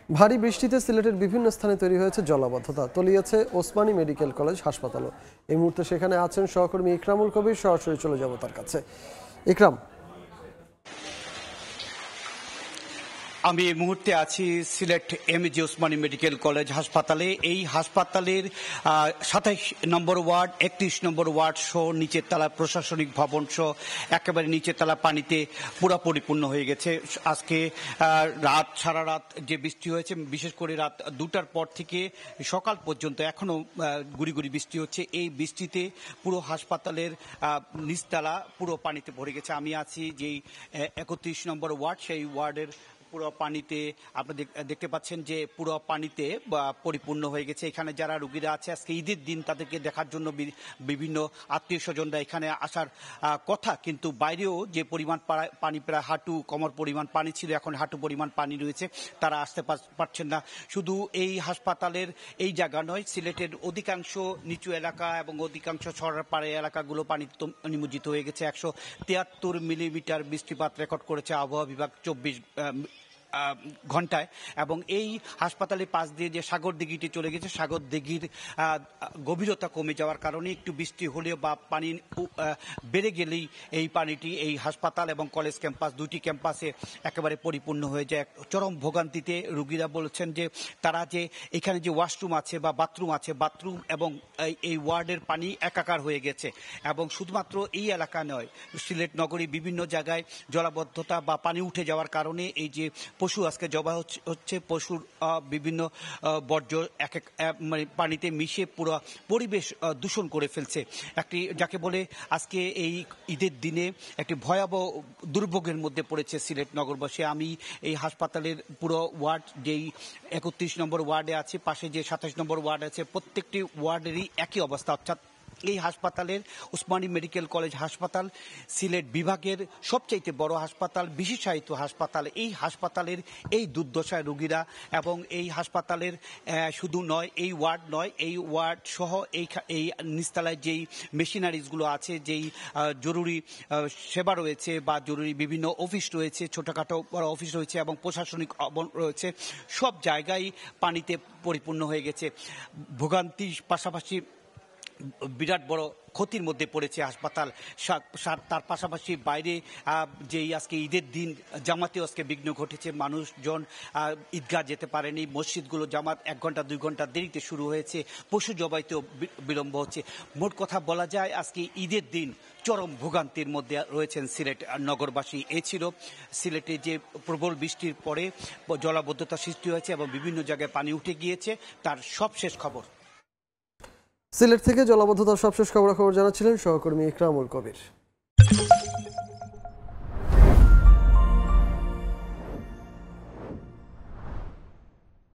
ভারী বৃষ্টিতে সিলেটের বিভিন্ন স্থানে তৈরি হয়েছে জলাবদ্ধতা, তলিয়েছে ওসমানী মেডিকেল কলেজ হাসপাতালও। এই মুহূর্তে সেখানে আছেন সহকর্মী ইকরামুল কবির। সরাসরি চলে যাব তার কাছে। ইকরাম, আমি এই মুহূর্তে আছি Sylhet MAG Osmani medical college হাসপাতালে। এই হাসপাতালের ২৭ নম্বর ওয়ার্ড, ৩১ নম্বর ওয়ার্ড সহ নিচের তলা প্রশাসনিক ভবন সহ একেবারে নিচের তলা পানিতে পুরো পরিপূর্ণ হয়ে গেছে। আজকে সারা রাত যে বৃষ্টি হয়েছে, বিশেষ করে রাত ২টার পর থেকে সকাল পর্যন্ত এখনো গুড়ি গুড়ি বৃষ্টি হচ্ছে। এই বৃষ্টিতে পুরো হাসপাতালের নিচতলা পুরো পানিতে ভরে গেছে। আমি আছি যেই ৩১ নম্বর ওয়ার্ড, সেই ওয়ার্ডের পুরো পানিতে আপনারা দেখতে পাচ্ছেন যে পুরো পানিতে পরিপূর্ণ হয়ে গেছে। এখানে যারা রোগীরা আছে আজকে ঈদের দিন, তাদেরকে দেখার জন্য বিভিন্ন আত্মীয় স্বজনরা এখানে আসার কথা, কিন্তু বাইরেও যে পরিমাণ পানি, প্রায় হাঁটু কোমর পরিমাণ পানি ছিল, এখন হাঁটু পরিমাণ পানি রয়েছে, তারা আসতে পারছেন না। শুধু এই হাসপাতালের এই জায়গা নয়, সিলেটের অধিকাংশ নিচু এলাকা এবং অধিকাংশ ছড়ার পাড়ে এলাকাগুলো পানিতে নিমজ্জিত হয়ে গেছে। ১৭৩ মিলিমিটার বৃষ্টিপাত রেকর্ড করেছে আবহাওয়া বিভাগ ২৪ ঘন্টায়। এবং এই হাসপাতালের পাশ দিয়ে যে সাগর দিঘিটি চলে গেছে, সাগর দিঘির গভীরতা কমে যাওয়ার কারণে একটু বৃষ্টি হলেও বা পানি বেড়ে গেলেই এই পানিটি এই হাসপাতাল এবং কলেজ ক্যাম্পাস, দুটি ক্যাম্পাসে একেবারে পরিপূর্ণ হয়ে যায়। চরম ভোগান্তিতে রোগীরা বলছেন যে তারা যে এখানে যে ওয়াশরুম আছে বা বাথরুম আছে, বাথরুম এবং এই ওয়ার্ডের পানি একাকার হয়ে গেছে। এবং শুধুমাত্র এই এলাকা নয়, সিলেট নগরী বিভিন্ন জায়গায় জলাবদ্ধতা বা পানি উঠে যাওয়ার কারণে এই যে পশু আজকে জবাই হচ্ছে, পশুর বিভিন্ন বর্জ্য মানে পানিতে মিশে পুরো পরিবেশ দূষণ করে ফেলছে। একটি যাকে বলে আজকে এই ঈদের দিনে একটি ভয়াবহ দুর্ভোগের মধ্যে পড়েছে সিলেট নগরবাসী। আমি এই হাসপাতালের পুরো ওয়ার্ড, যেই ৩১ নম্বর ওয়ার্ডে আছে, পাশে যে ২৭ নম্বর ওয়ার্ড আছে, প্রত্যেকটি ওয়ার্ডেরই একই অবস্থা। অর্থাৎ এই হাসপাতালের ওসমানী মেডিকেল কলেজ হাসপাতাল সিলেট বিভাগের সবচাইতে বড় হাসপাতাল, বিশেষায়িত হাসপাতাল। এই হাসপাতালের এই দুর্দশায় রোগীরা, এবং এই হাসপাতালের শুধু নয়, এই ওয়ার্ড নয়, এই ওয়ার্ড সহ এই নিচতলায় যেই মেশিনারিজগুলো আছে, যেই জরুরি সেবা রয়েছে বা জরুরি বিভিন্ন অফিস রয়েছে, ছোটখাটো বড় অফিস রয়েছে এবং প্রশাসনিক রয়েছে, সব জায়গায় পানিতে পরিপূর্ণ হয়ে গেছে। ভোগান্তির পাশাপাশি বিরাট বড় ক্ষতির মধ্যে পড়েছে হাসপাতাল। তার পাশাপাশি বাইরে যেই আজকে ঈদের দিন জামাতেও আজকে বিঘ্ন ঘটেছে, মানুষজন ঈদগাহ যেতে পারেনি, মসজিদগুলো জামাত ১ ঘন্টা ২ ঘন্টা দেরিতে শুরু হয়েছে, পশু জবাইতেও বিলম্ব হচ্ছে। মোট কথা বলা যায় আজকে ঈদের দিন চরম ভোগান্তির মধ্যে রয়েছেন সিলেট নগরবাসী। এ ছিল সিলেটে যে প্রবল বৃষ্টির পরে জলাবদ্ধতা সৃষ্টি হয়েছে এবং বিভিন্ন জায়গায় পানি উঠে গিয়েছে, তার সবশেষ খবর। সিলেট থেকে জলাবদ্ধতার সবশেষ খবরাখবর জানাচ্ছিলেন সহকর্মী ইকরামুল কবির।